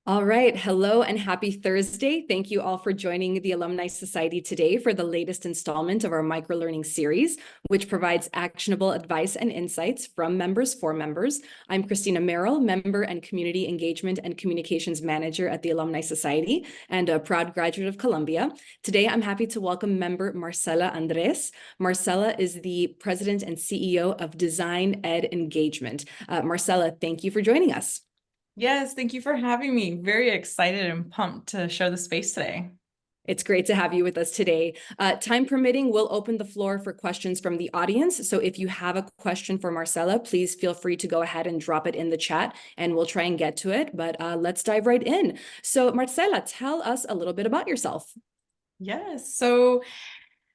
All right. Hello and happy Thursday. Thank you all for joining the Alumni Society today for the latest installment of our Microlearning Series, which provides actionable advice and insights from members for members. I'm Christina Merrill, Member and Community Engagement and Communications Manager at the Alumni Society and a proud graduate of Columbia. Today, I'm happy to welcome member Marcela Andres. Marcela is the President and CEO of designEDengagement. Marcela, thank you for joining us. Yes, thank you for having me. Very excited and pumped to share the space today. It's great to have you with us today. Time permitting, we'll open the floor for questions from the audience. So if you have a question for Marcela, please feel free to go ahead and drop it in the chat and we'll try and get to it. But let's dive right in. So Marcela, tell us a little bit about yourself. Yes, so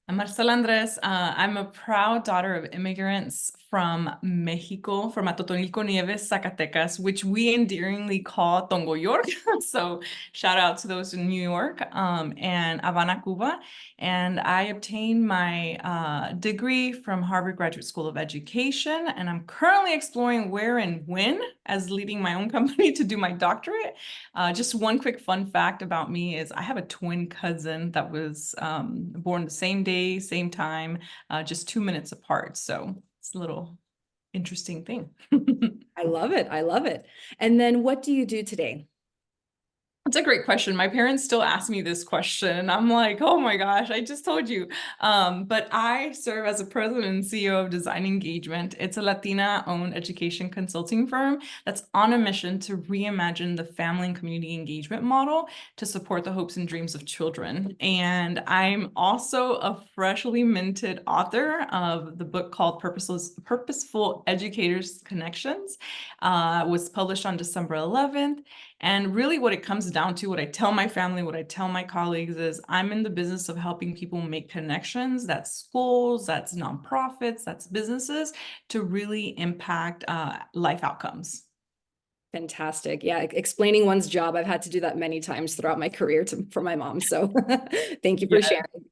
I'm Marcela Andres. I'm a proud daughter of immigrants from Mexico, from Atotonilco Nieves, Zacatecas, which we endearingly call Tongo York. So shout out to those in New York and Havana, Cuba. And I obtained my degree from Harvard Graduate School of Education. And I'm currently exploring where and when as leading my own company to do my doctorate. Just one quick fun fact about me is I have a twin cousin that was born the same day, same time, just 2 minutes apart. So it's a little interesting thing. I love it. I love it. And then what do you do today? That's a great question. My parents still ask me this question, and I'm like, oh my gosh, I just told you. But I serve as a president and CEO of designEDengagement. It's a Latina-owned education consulting firm that's on a mission to reimagine the family and community engagement model to support the hopes and dreams of children. And I'm also a freshly minted author of the book called Purposeful Educators Connections. Was published on December 11th. And really what it comes down to, what I tell my family, what I tell my colleagues is I'm in the business of helping people make connections. That's schools, that's nonprofits, that's businesses to really impact life outcomes. Fantastic. Yeah, explaining one's job. I've had to do that many times throughout my career for my mom. So thank you for Yeah. sharing.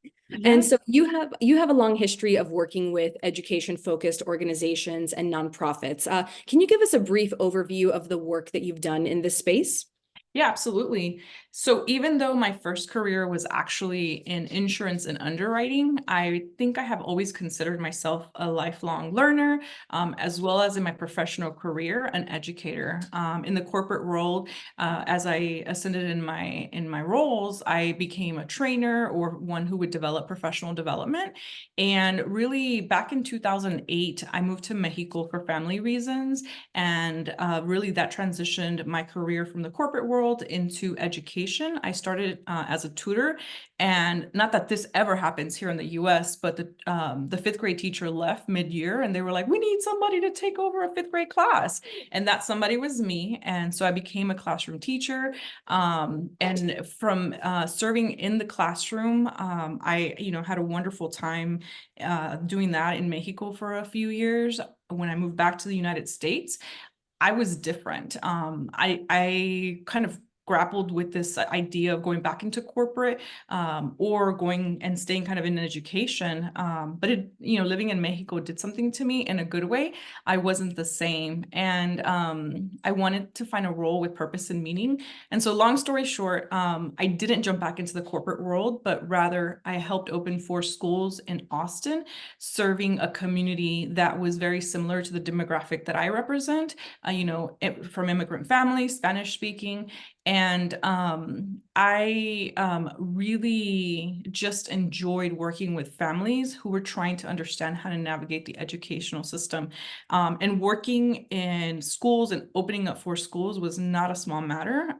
And so you have a long history of working with education-focused organizations and nonprofits. Can you give us a brief overview of the work that you've done in this space? Yeah, absolutely. So even though my first career was actually in insurance and underwriting, I think I have always considered myself a lifelong learner, as well as in my professional career, an educator. In the corporate world, as I ascended in my roles, I became a trainer or one who would develop professional development. And really, back in 2008, I moved to Mexico for family reasons, and really that transitioned my career from the corporate world into education. I started as a tutor, and not that this ever happens here in the US, but the fifth grade teacher left mid-year and they were like, we need somebody to take over a fifth grade class. And that somebody was me. And so I became a classroom teacher. And from serving in the classroom, I had a wonderful time doing that in Mexico for a few years. When I moved back to the United States, I was different. I kind of grappled with this idea of going back into corporate or going and staying kind of in education. But living in Mexico did something to me in a good way. I wasn't the same. And I wanted to find a role with purpose and meaning. And so long story short, I didn't jump back into the corporate world, but rather I helped open 4 schools in Austin, serving a community that was very similar to the demographic that I represent, from immigrant families, Spanish speaking. And I really just enjoyed working with families who were trying to understand how to navigate the educational system. And working in schools and opening up 4 schools was not a small matter.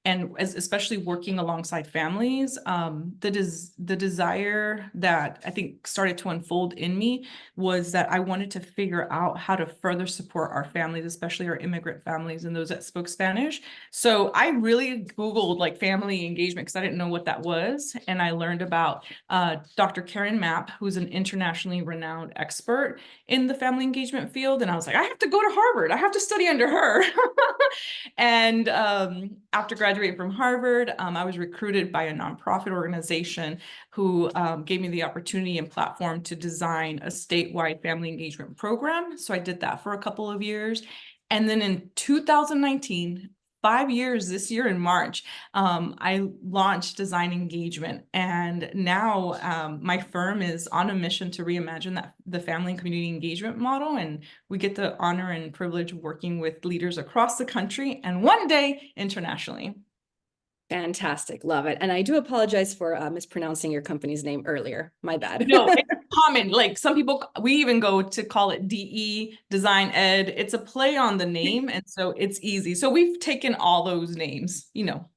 And especially working alongside families, the desire that I think started to unfold in me was that I wanted to figure out how to further support our families, especially our immigrant families and those that spoke Spanish. So I really Googled like family engagement because I didn't know what that was. And I learned about Dr. Karen Mapp, who's an internationally renowned expert in the family engagement field. And I was like, I have to go to Harvard. I have to study under her. And after graduating from Harvard, I was recruited by a nonprofit organization who gave me the opportunity and platform to design a statewide family engagement program. So I did that for a couple of years. And then in 2019, 5 years this year in March, I launched designEDengagement, and now my firm is on a mission to reimagine the family and community engagement model, and we get the honor and privilege of working with leaders across the country and one day internationally. Fantastic. Love it. And I do apologize for mispronouncing your company's name earlier. My bad. No, it's common. Like some people, we even go to call it DE, Design Ed. It's a play on the name, and so it's easy. So we've taken all those names, you know.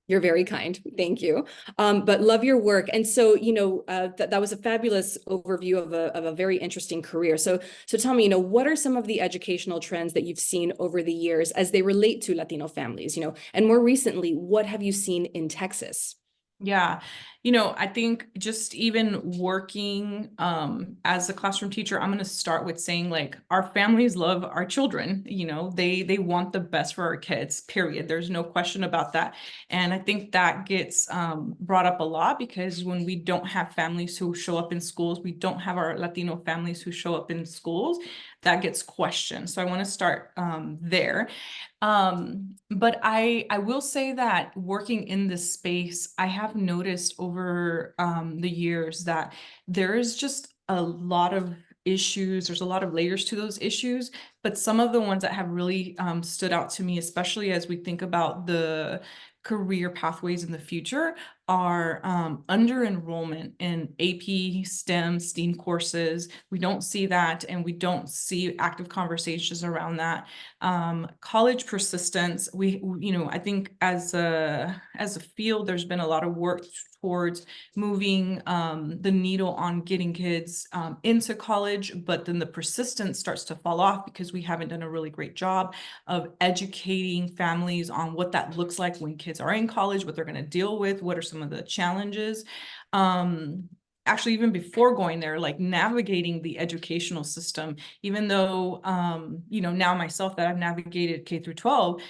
You're very kind. Thank you. But love your work. And so, that was a fabulous overview of a very interesting career. So tell me, what are some of the educational trends that you've seen over the years as they relate to Latino families, and more recently, what have you seen in Texas? Yeah, I think just even working as a classroom teacher, I'm going to start with saying, like, our families love our children. They want the best for our kids, period. There's no question about that. And I think that gets brought up a lot, because when we don't have families who show up in schools, we don't have our Latino families who show up in schools, that gets questioned. So I want to start there. But I will say that working in this space, I have noticed over the years that there is just a lot of issues. There's a lot of layers to those issues, but some of the ones that have really stood out to me, especially as we think about the career pathways in the future, are under enrollment in AP, STEM courses. We don't see that, and we don't see active conversations around that. College persistence, I think as a field, there's been a lot of work towards moving the needle on getting kids into college, but then the persistence starts to fall off because we haven't done a really great job of educating families on what that looks like when kids are in college, what they're going to deal with, what are some of the challenges. Actually, even before going there, like navigating the educational system, even though, now myself that I've navigated K through 12,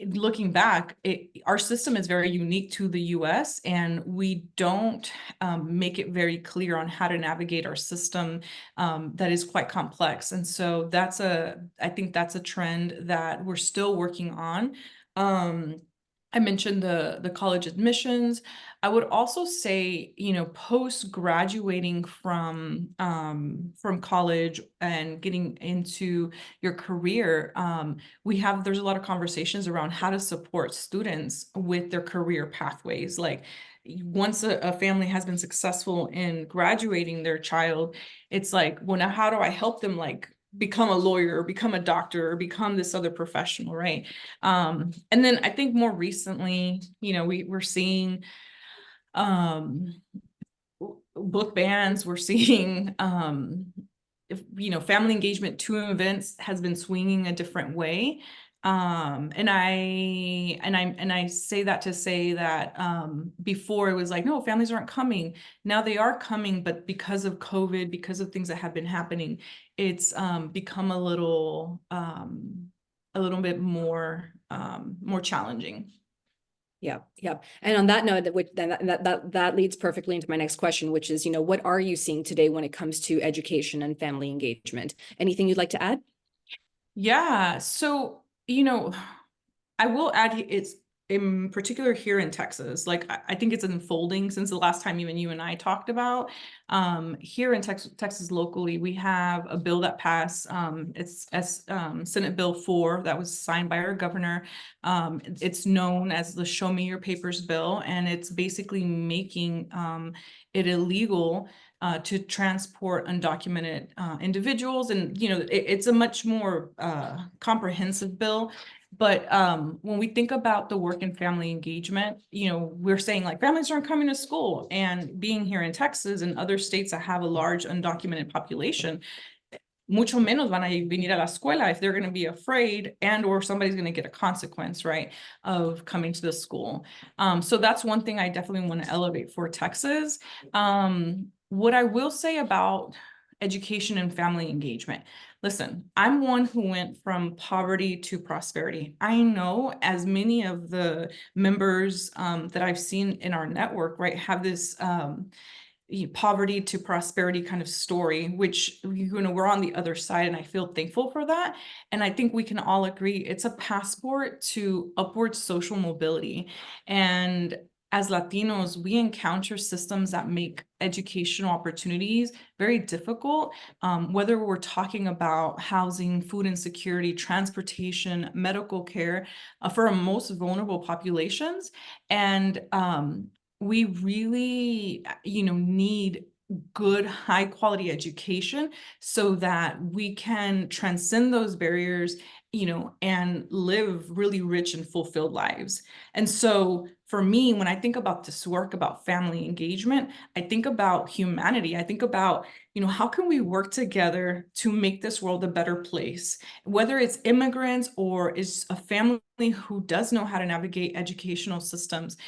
looking back, our system is very unique to the US, and we don't make it very clear on how to navigate our system that is quite complex. And so I think that's a trend that we're still working on. I mentioned the college admissions. I would also say, post graduating from college and getting into your career, there's a lot of conversations around how to support students with their career pathways. Like, once a family has been successful in graduating their child, it's like, well, now how do I help them, like, become a lawyer or become a doctor or become this other professional, right? And then I think more recently, we're seeing book bans, we're seeing family engagement to events has been swinging a different way. And I say that to say that before it was like, no, families aren't coming. Now they are coming, but because of COVID, because of things that have been happening, it's become a little bit more challenging. Yeah. And on that note, that leads perfectly into my next question, which is, what are you seeing today when it comes to education and family engagement? Anything you'd like to add? Yeah. So, I will add, it's in particular here in Texas, like I think it's unfolding since the last time even you and I talked about. Here in Texas locally, we have a bill that passed. It's Senate Bill 4 that was signed by our governor. It's known as the Show Me Your Papers bill, and it's basically making it illegal to transport undocumented individuals. And, it's a much more comprehensive bill. But when we think about the work and family engagement, we're saying, like, families aren't coming to school, and being here in Texas and other states that have a large undocumented population, mucho menos van a venir a la escuela if they're going to be afraid, and or somebody's going to get a consequence, right, of coming to the school. So that's one thing I definitely want to elevate for Texas. What I will say about education and family engagement. Listen, I'm one who went from poverty to prosperity. I know as many of the members that I've seen in our network, right, have this poverty to prosperity kind of story, which, we're on the other side, and I feel thankful for that. And I think we can all agree it's a passport to upward social mobility. And as Latinos, we encounter systems that make educational opportunities very difficult, whether we're talking about housing, food insecurity, transportation, medical care, for our most vulnerable populations. And we really, need good, high quality education so that we can transcend those barriers, and live really rich and fulfilled lives. And so for me, when I think about this work about family engagement, I think about humanity. I think about, how can we work together to make this world a better place? Whether it's immigrants or is a family who does know how to navigate educational systems,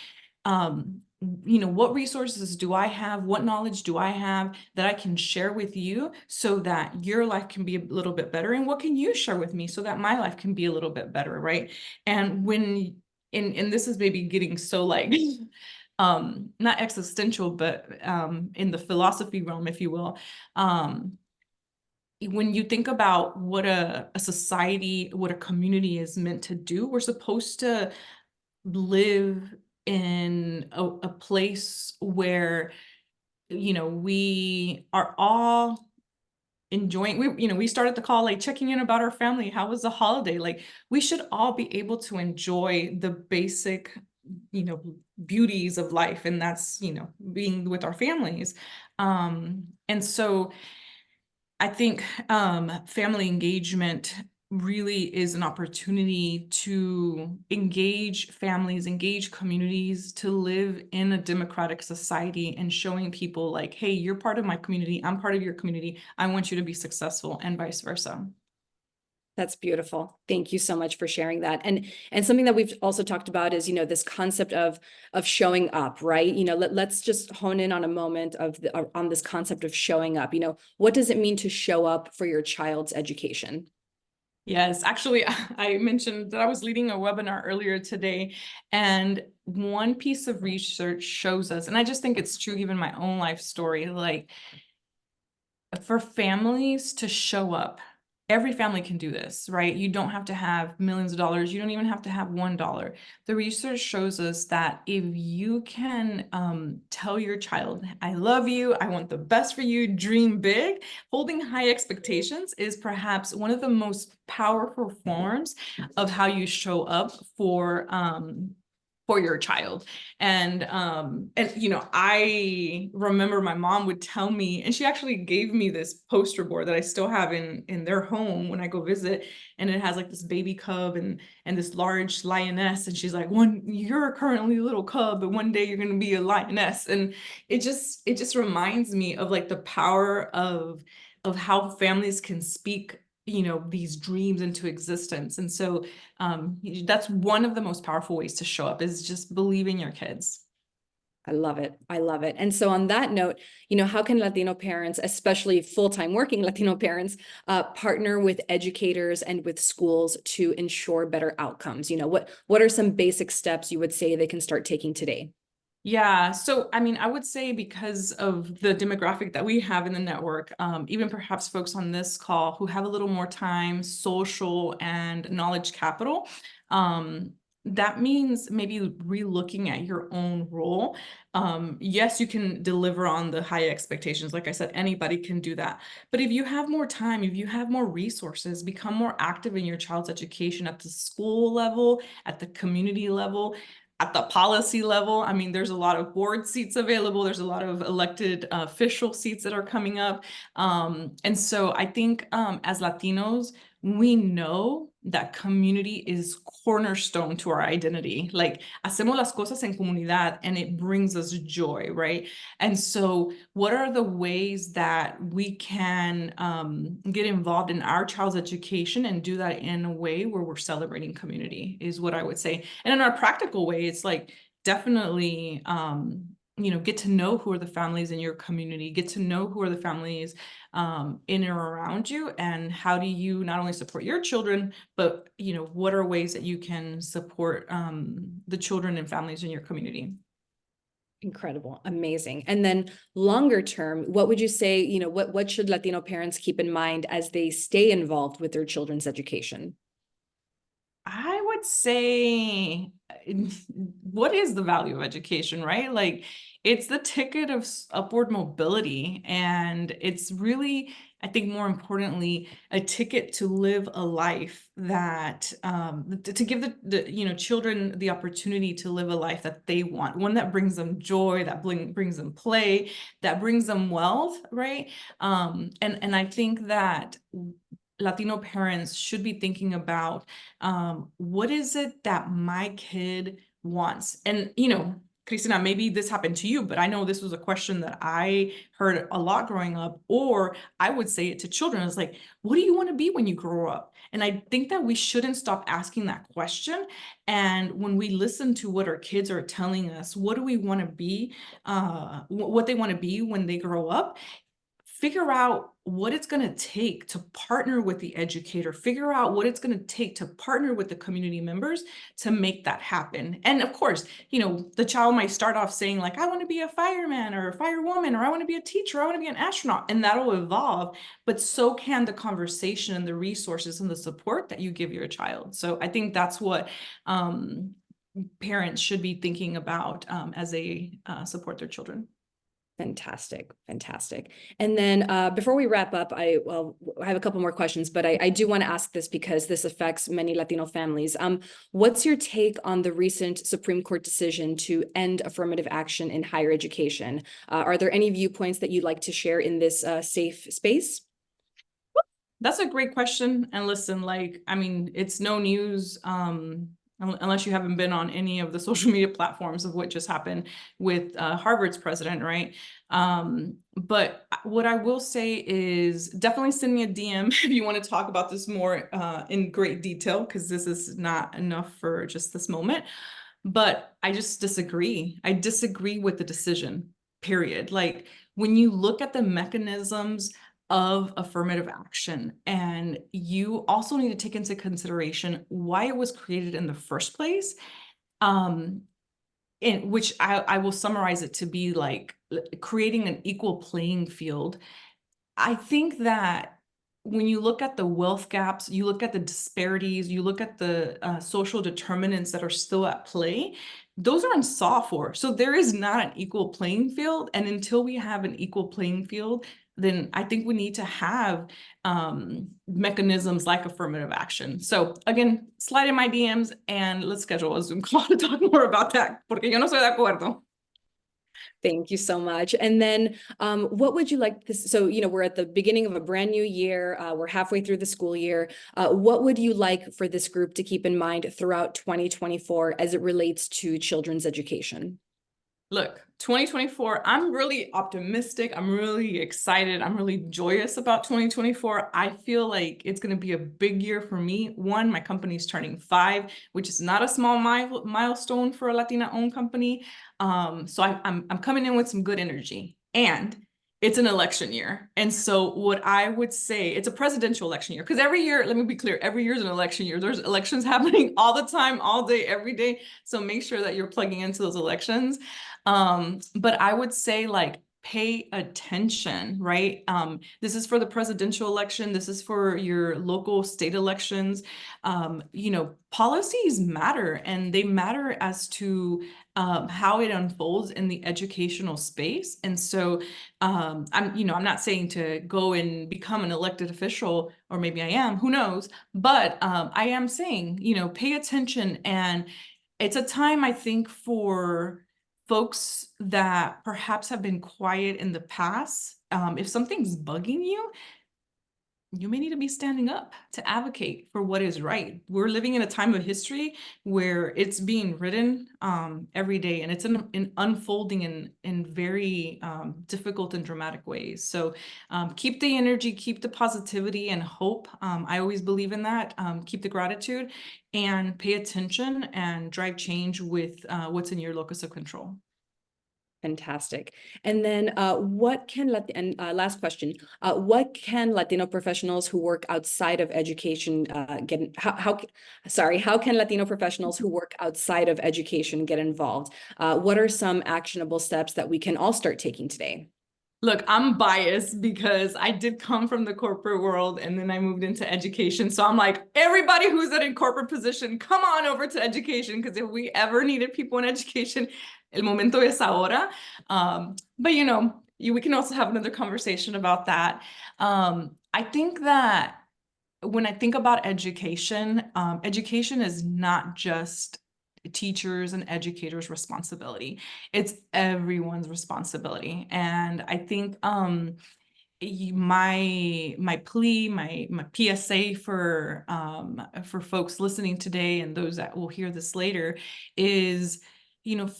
what resources do I have? What knowledge do I have that I can share with you so that your life can be a little bit better? And what can you share with me so that my life can be a little bit better, right? And and this is maybe getting so like, not existential, but in the philosophy realm, if you will, when you think about what a society, what a community is meant to do, we're supposed to live in a place where, we are all enjoying, we started the call like checking in about our family. How was the holiday? Like, we should all be able to enjoy the basic, beauties of life, and that's, being with our families. And so I think family engagement really is an opportunity to engage families, engage communities, to live in a democratic society, and showing people like, hey, you're part of my community, I'm part of your community, I want you to be successful, and vice versa. That's beautiful. Thank you so much for sharing that. And something that we've also talked about is, this concept of showing up, right? Let's just hone in on a moment on this concept of showing up. What does it mean to show up for your child's education? Yes, actually, I mentioned that I was leading a webinar earlier today, and one piece of research shows us, and I just think it's true, given my own life story, like, for families to show up, every family can do this, right? You don't have to have millions of dollars. You don't even have to have $1. The research shows us that if you can tell your child, I love you, I want the best for you, dream big, holding high expectations is perhaps one of the most powerful forms of how you show up for your child. And I remember my mom would tell me, and she actually gave me this poster board that I still have in their home when I go visit, and it has like this baby cub and this large lioness, and she's like, you're currently a little cub, but one day you're going to be a lioness. And it just reminds me of like the power of how families can speak, these dreams into existence. And so that's one of the most powerful ways to show up, is just believe in your kids. I love it. I love it. And so on that note, how can Latino parents, especially full-time working Latino parents, partner with educators and with schools to ensure better outcomes? What are some basic steps you would say they can start taking today? Yeah, so I mean, I would say, because of the demographic that we have in the network, even perhaps folks on this call who have a little more time, social, and knowledge capital, that means maybe re-looking at your own role. Yes, you can deliver on the high expectations. Like I said, anybody can do that. But if you have more time, if you have more resources, become more active in your child's education at the school level, at the community level, at the policy level. I mean, there's a lot of board seats available. There's a lot of elected official seats that are coming up. And so I think as Latinos, we know that community is cornerstone to our identity. Like, hacemos las cosas en comunidad, and it brings us joy, right? And so what are the ways that we can get involved in our child's education and do that in a way where we're celebrating community, is what I would say. And in our practical way, it's like, definitely get to know who are the families in your community, get to know who are the families in or around you, and how do you not only support your children, but what are ways that you can support the children and families in your community. Incredible. Amazing. And then longer term, what would you say, what should Latino parents keep in mind as they stay involved with their children's education? I would say, what is the value of education, right? Like, it's the ticket of upward mobility. And it's really, I think more importantly, a ticket to live a life that, to give the children the opportunity to live a life that they want, one that brings them joy, that brings them play, that brings them wealth, right? And I think that Latino parents should be thinking about what is it that my kid wants? And, Cristina, maybe this happened to you, but I know this was a question that I heard a lot growing up, or I would say it to children. It's like, what do you want to be when you grow up? And I think that we shouldn't stop asking that question. And when we listen to what our kids are telling us, what do we want to be, what they want to be when they grow up, figure out what it's going to take to partner with the educator, figure out what it's going to take to partner with the community members to make that happen. And of course, the child might start off saying like, I want to be a fireman or a firewoman, or I want to be a teacher, I want to be an astronaut, and that'll evolve, but so can the conversation and the resources and the support that you give your child. So I think that's what parents should be thinking about as they support their children. Fantastic. Fantastic. And then before we wrap up, I have a couple more questions, but I do want to ask this because this affects many Latino families. What's your take on the recent Supreme Court decision to end affirmative action in higher education? Are there any viewpoints that you'd like to share in this safe space? That's a great question. And listen, it's no news, unless you haven't been on any of the social media platforms of what just happened with Harvard's president, right? But what I will say is definitely send me a DM if you want to talk about this more in great detail, because this is not enough for just this moment. But I just disagree. I disagree with the decision, period. Like, when you look at the mechanisms of affirmative action, and you also need to take into consideration why it was created in the first place, in which I will summarize it to be like creating an equal playing field. I think that when you look at the wealth gaps, you look at the disparities, you look at the social determinants that are still at play, those are unsolved for. So there is not an equal playing field. And until we have an equal playing field, then I think we need to have mechanisms like affirmative action. So again, slide in my DMs and let's schedule a Zoom call to talk more about that, porque yo no soy de acuerdo. Thank you so much. And then what would you like this? So, we're at the beginning of a brand new year. We're halfway through the school year. What would you like for this group to keep in mind throughout 2024 as it relates to children's education? Look, 2024, I'm really optimistic. I'm really excited. I'm really joyous about 2024. I feel like it's going to be a big year for me. One, my company's turning 5, which is not a small milestone for a Latina-owned company. So I'm coming in with some good energy. And it's an election year. And so what I would say, it's a presidential election year, because every year, let me be clear, every year is an election year. There's elections happening all the time, all day, every day. So make sure that you're plugging into those elections. But I would say, like, pay attention, right? This is for the presidential election. This is for your local state elections. Policies matter, and they matter as to how it unfolds in the educational space. And so I'm not saying to go and become an elected official, or maybe I am, who knows? But I am saying, pay attention. And it's a time, I think, for folks that perhaps have been quiet in the past. If something's bugging you, you may need to be standing up to advocate for what is right. We're living in a time of history where it's being written every day, and it's in unfolding in very difficult and dramatic ways. So keep the energy, keep the positivity and hope. I always believe in that. Keep the gratitude and pay attention and drive change with what's in your locus of control. Fantastic. And then what can last question, what can Latino professionals who work outside of education how can Latino professionals who work outside of education get involved? What are some actionable steps that we can all start taking today? Look, I'm biased because I did come from the corporate world and then I moved into education. So I'm like, everybody who's in a corporate position, come on over to education, because if we ever needed people in education, el momento es ahora. But we can also have another conversation about that. I think that when I think about education, education is not just teachers and educators' responsibility. It's everyone's responsibility. And I think my plea, my PSA for folks listening today and those that will hear this later is,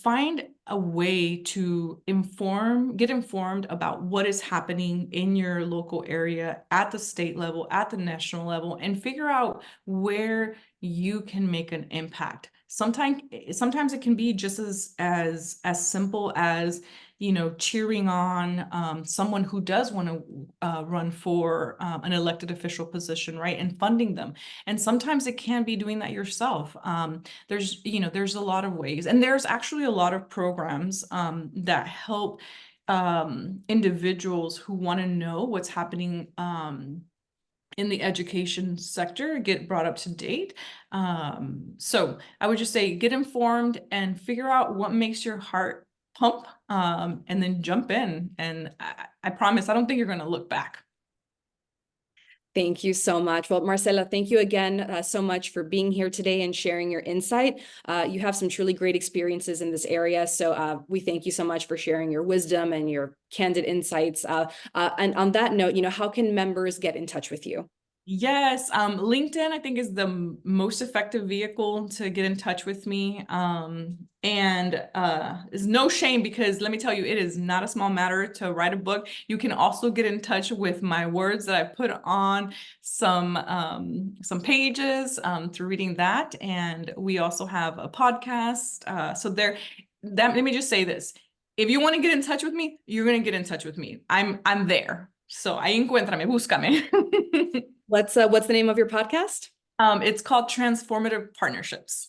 find a way to get informed about what is happening in your local area at the state level, at the national level, and figure out where you can make an impact. Sometimes it can be just as simple as cheering on someone who does want to run for an elected official position, right? And funding them. And sometimes it can be doing that yourself. There's a lot of ways, and there's actually a lot of programs that help individuals who want to know what's happening in the education sector get brought up to date. So I would just say get informed and figure out what makes your heart pump, and then jump in. And I promise, I don't think you're going to look back. Thank you so much. Well, Marcela, thank you again so much for being here today and sharing your insight. You have some truly great experiences in this area. So we thank you so much for sharing your wisdom and your candid insights. And on that note, how can members get in touch with you? Yes, LinkedIn, I think, is the most effective vehicle to get in touch with me. And is no shame, because let me tell you, it is not a small matter to write a book. You can also get in touch with my words that I put on some pages through reading that. And we also have a podcast. Let me just say this. If you want to get in touch with me, you're going to get in touch with me. I'm there. So ahí encuéntrame, búscame. What's the name of your podcast? It's called Transformative Partnerships.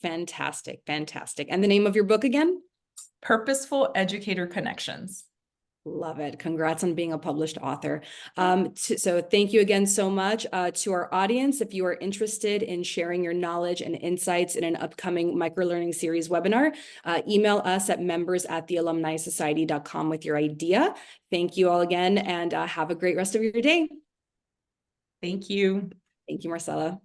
Fantastic. Fantastic. And the name of your book again? Purposeful Educator Connections. Love it. Congrats on being a published author. So thank you again so much to our audience. If you are interested in sharing your knowledge and insights in an upcoming Microlearning Series webinar, email us at members@thealumnisociety.com with your idea. Thank you all again, and have a great rest of your day. Thank you. Thank you, Marcela.